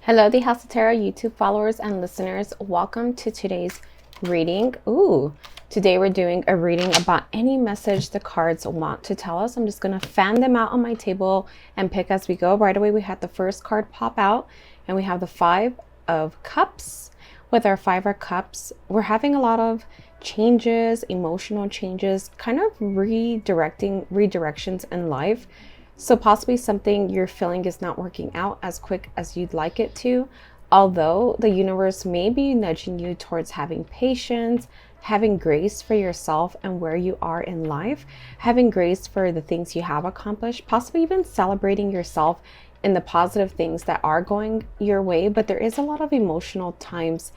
Hello, the House of Tarot YouTube followers and listeners. Welcome to today's reading. Today we're doing a reading about any message the cards want to tell us. I'm just going to fan them out on my table and pick as we go. Right away, we had the first card pop out and we have the Five of Cups. With our Five of Cups, we're having a lot of changes, emotional changes, kind of redirections in life. So possibly something you're feeling is not working out as quick as you'd like it to, although the universe may be nudging you towards having patience, having grace for yourself and where you are in life, having grace for the things you have accomplished, possibly even celebrating yourself in the positive things that are going your way. But there is a lot of emotional times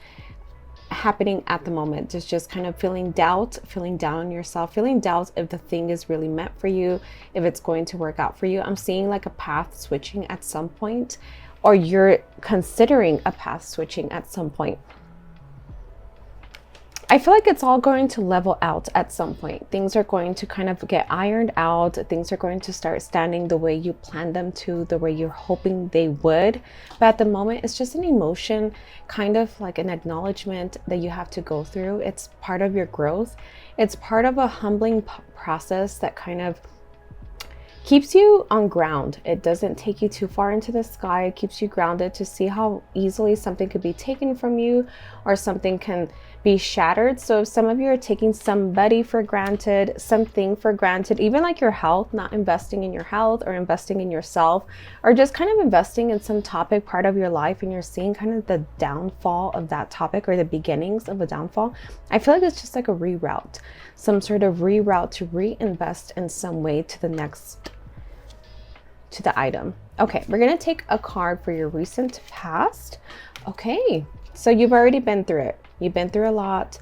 happening at the moment. Just kind of feeling doubt, feeling down on yourself, feeling doubt if the thing is really meant for you, if it's going to work out for you. I'm seeing like a path switching at some point, or you're considering a path switching at some point. I feel like it's all going to level out at some point. Things are going to kind of get ironed out. Things are going to start standing the way you planned them to, the way you're hoping they would. But at the moment, it's just an emotion, kind of like an acknowledgement that you have to go through. It's part of your growth. It's part of a humbling process that kind of keeps you on ground. It doesn't take you too far into the sky. It keeps you grounded to see how easily something could be taken from you or something can be shattered. So if some of you are taking somebody for granted, something for granted, even like your health, not investing in your health or investing in yourself, or just kind of investing in some topic part of your life, and you're seeing kind of the downfall of that topic or the beginnings of a downfall, I feel like it's just like a reroute, some sort of reroute to reinvest in some way to the next, to the item. Okay, we're going to take a card for your recent past. Okay, so you've already been through it. You've been through a lot.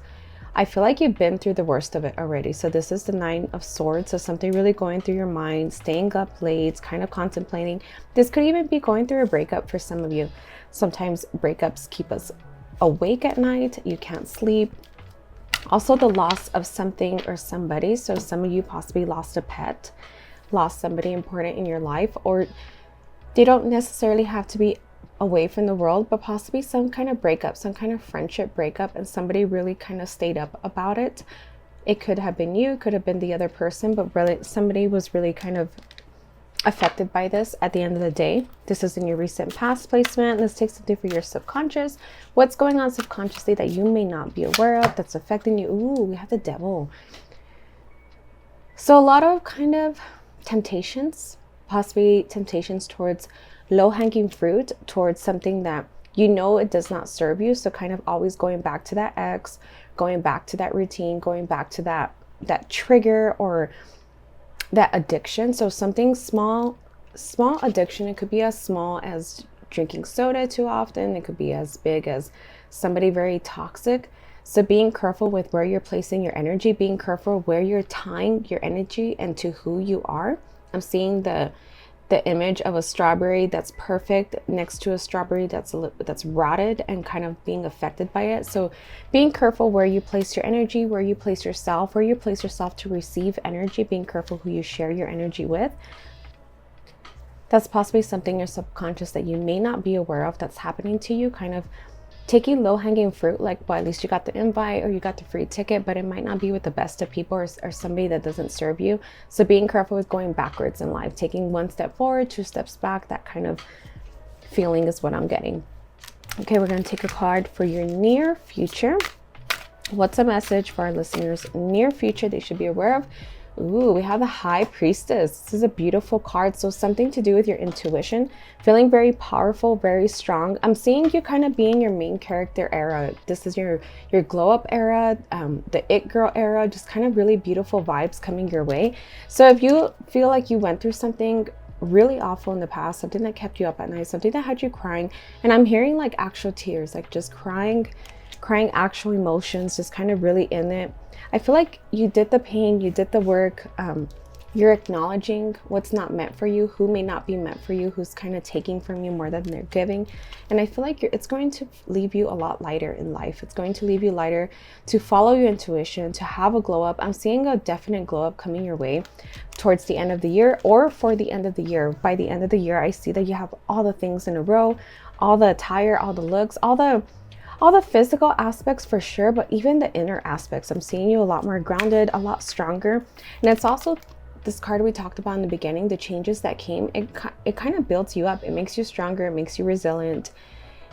I feel like you've been through the worst of it already. So this is the Nine of Swords. So something really going through your mind, staying up late, kind of contemplating. This could even be going through a breakup for some of you. Sometimes breakups keep us awake at night. You can't sleep. Also the loss of something or somebody. So some of you possibly lost a pet, lost somebody important in your life, or they don't necessarily have to be away from the world, but possibly some kind of breakup, some kind of friendship breakup, and somebody really kind of stayed up about it. It could have been you, could have been the other person, but really somebody was really kind of affected by this at the end of the day. This is in your recent past placement. This takes something for your subconscious. What's going on subconsciously that you may not be aware of that's affecting you? Ooh, we have the Devil. So a lot of kind of temptations, possibly temptations towards low-hanging fruit, towards something that you know it does not serve you. So kind of always going back to that ex, going back to that routine, going back to that trigger or that addiction. So something small addiction. It could be as small as drinking soda too often. It could be as big as somebody very toxic. So being careful with where you're placing your energy, being careful where you're tying your energy and to who you are. I'm seeing the image of a strawberry that's perfect next to a strawberry that's rotted and kind of being affected by it. So being careful where you place your energy, where you place yourself to receive energy, being careful who you share your energy with. That's possibly something in your subconscious that you may not be aware of that's happening to you, kind of taking low-hanging fruit, like, well, at least you got the invite or you got the free ticket, but it might not be with the best of people or somebody that doesn't serve you. So being careful with going backwards in life, taking one step forward, two steps back, that kind of feeling is what I'm getting. Okay, we're going to take a card for your near future. What's a message for our listeners' near future they should be aware of? Ooh, we have the High Priestess. This is a beautiful card. So something to do with your intuition, feeling very powerful, very strong. I'm seeing you kind of being your main character era. This is your glow up era, the it girl era, just kind of really beautiful vibes coming your way. So if you feel like you went through something really awful in the past, something that kept you up at night, something that had you crying, and I'm hearing like actual tears, like just crying actual emotions, just kind of really in it. I feel like you did the pain, you did the work. You're acknowledging what's not meant for you, who may not be meant for you, who's kind of taking from you more than they're giving. And I feel like it's going to leave you a lot lighter in life. It's going to leave you lighter to follow your intuition, to have a glow up. I'm seeing a definite glow up coming your way towards the end of the year or for the end of the year. By the end of the year, I see that you have all the things in a row, all the attire, all the looks, all the physical aspects for sure, but even the inner aspects. I'm seeing you a lot more grounded, a lot stronger. And it's also this card we talked about in the beginning, the changes that came, it kind of builds you up. It makes you stronger. It makes you resilient.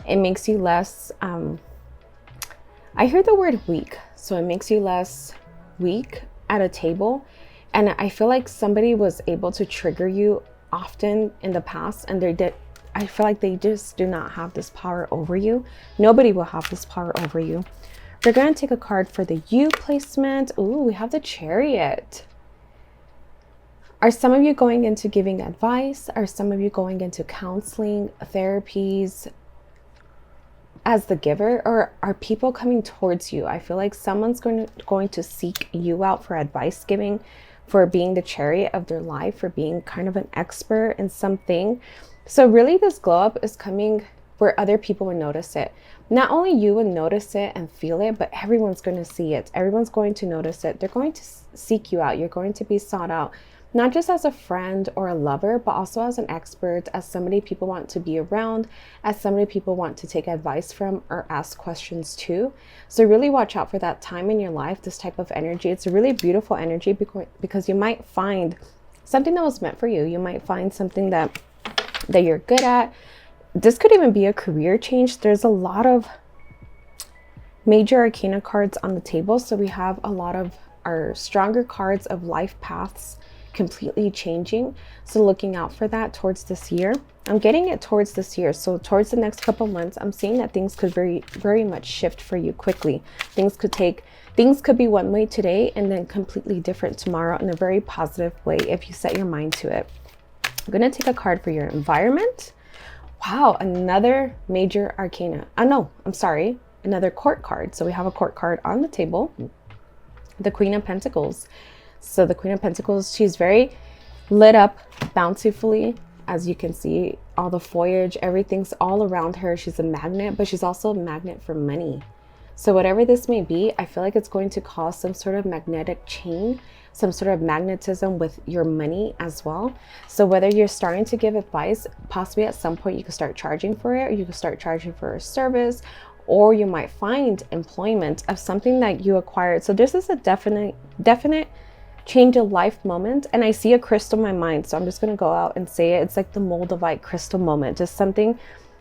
It makes you less, I hear the word weak. So it makes you less weak at a table. And I feel like somebody was able to trigger you often in the past, and I feel like they just do not have this power over you. Nobody will have this power over you. We're going to take a card for the you placement. Ooh, we have the Chariot. Are some of you going into giving advice? Are some of you going into counseling, therapies as the giver? Or are people coming towards you? I feel like someone's going to seek you out for advice giving, for being the Chariot of their life, for being kind of an expert in something. So really this glow up is coming where other people would notice it. Not only you would notice it and feel it, but everyone's going to see it. Everyone's going to notice it. They're going to seek you out. You're going to be sought out, not just as a friend or a lover, but also as an expert, as somebody people want to be around, as somebody people want to take advice from or ask questions to. So really watch out for that time in your life, this type of energy. It's a really beautiful energy because you might find something that was meant for you. You might find something that you're good at. This could even be a career change. There's a lot of major arcana cards on the table. So we have a lot of our stronger cards of life paths completely changing. So looking out for that towards this year. I'm getting it towards this year. So towards the next couple months, I'm seeing that things could very much shift for you quickly. Things could be one way today and then completely different tomorrow in a very positive way if you set your mind to it. I'm going to take a card for your environment. Wow, another major arcana. Another court card. So we have a court card on the table. The Queen of Pentacles. So the Queen of Pentacles, she's very lit up bountifully. As you can see, all the foliage, everything's all around her. She's a magnet, but she's also a magnet for money. So whatever this may be, I feel like it's going to cause some sort of magnetic chain, some sort of magnetism with your money as well. So whether you're starting to give advice, possibly at some point you could start charging for it, or you could start charging for a service, or you might find employment of something that you acquired. So this is a definite change of life moment. And I see a crystal in my mind, so I'm just going to go out and say it. It's like the Moldavite crystal moment, just something.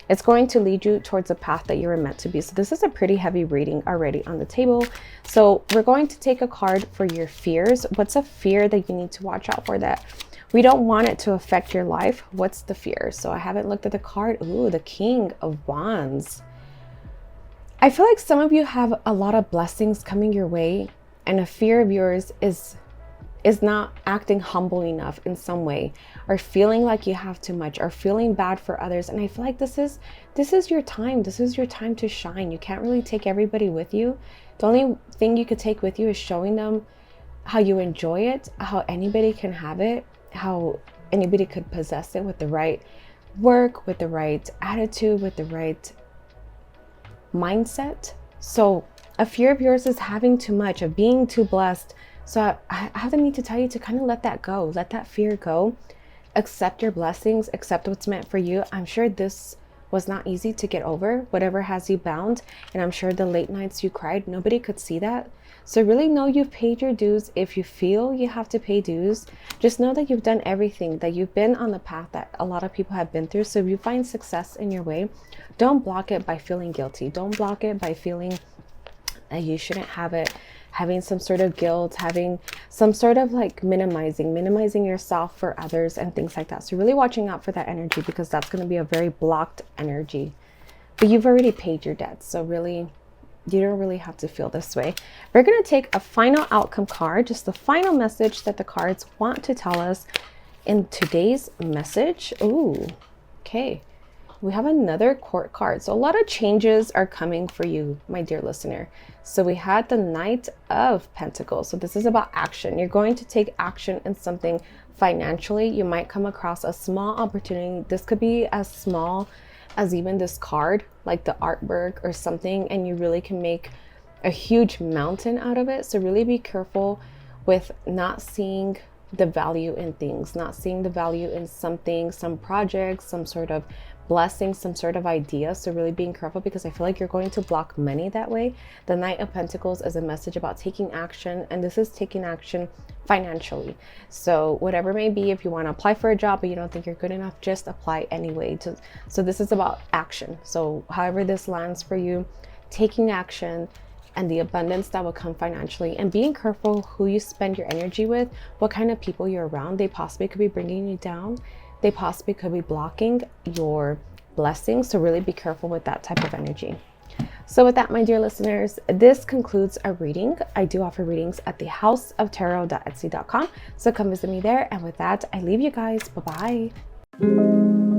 It's going to lead you towards a path that you were meant to be. So this is a pretty heavy reading already on the table. So we're going to take a card for your fears. What's a fear that you need to watch out for that we don't want it to affect your life? What's the fear? So I haven't looked at the card. Ooh, the King of Wands. I feel like some of you have a lot of blessings coming your way, and a fear of yours is not acting humble enough in some way, or feeling like you have too much, or feeling bad for others. And I feel like this is your time. This is your time to shine. You can't really take everybody with you. The only thing you could take with you is showing them how you enjoy it, how anybody can have it, how anybody could possess it with the right work, with the right attitude, with the right mindset. So a fear of yours is having too much, of being too blessed. So I have the need to tell you to kind of let that go, let that fear go, accept your blessings, accept what's meant for you. I'm sure this was not easy to get over, whatever has you bound. And I'm sure the late nights you cried, nobody could see that. So really know you've paid your dues. If you feel you have to pay dues, just know that you've done everything, that you've been on the path that a lot of people have been through. So if you find success in your way, don't block it by feeling guilty. Don't block it by feeling that you shouldn't have it, having some sort of guilt, having some sort of like minimizing yourself for others and things like that. So really watching out for that energy, because that's going to be a very blocked energy. But you've already paid your debts, so really you don't really have to feel this way. We're going to take a final outcome card, just the final message that the cards want to tell us in today's message. Ooh, okay. We have another court card. So a lot of changes are coming for you, my dear listener. So we had the Knight of Pentacles. So this is about action. You're going to take action in something financially. You might come across a small opportunity. This could be as small as even this card, like the artwork or something, and you really can make a huge mountain out of it. So really be careful with not seeing the value in things, not seeing the value in something, some projects, some sort of blessing, some sort of idea. So really being careful, because I feel like you're going to block money that way. The Knight of Pentacles is a message about taking action, and this is taking action financially. So whatever it may be, if you want to apply for a job but you don't think you're good enough, just apply anyway. So this is about action. So however this lands for you, taking action and the abundance that will come financially, and being careful who you spend your energy with, what kind of people you're around. They possibly could be bringing you down. They possibly could be blocking your blessings. So really be careful with that type of energy. So with that, my dear listeners, this concludes our reading. I do offer readings at the houseoftarot.etsy.com. So come visit me there. And with that, I leave you guys. Bye-bye.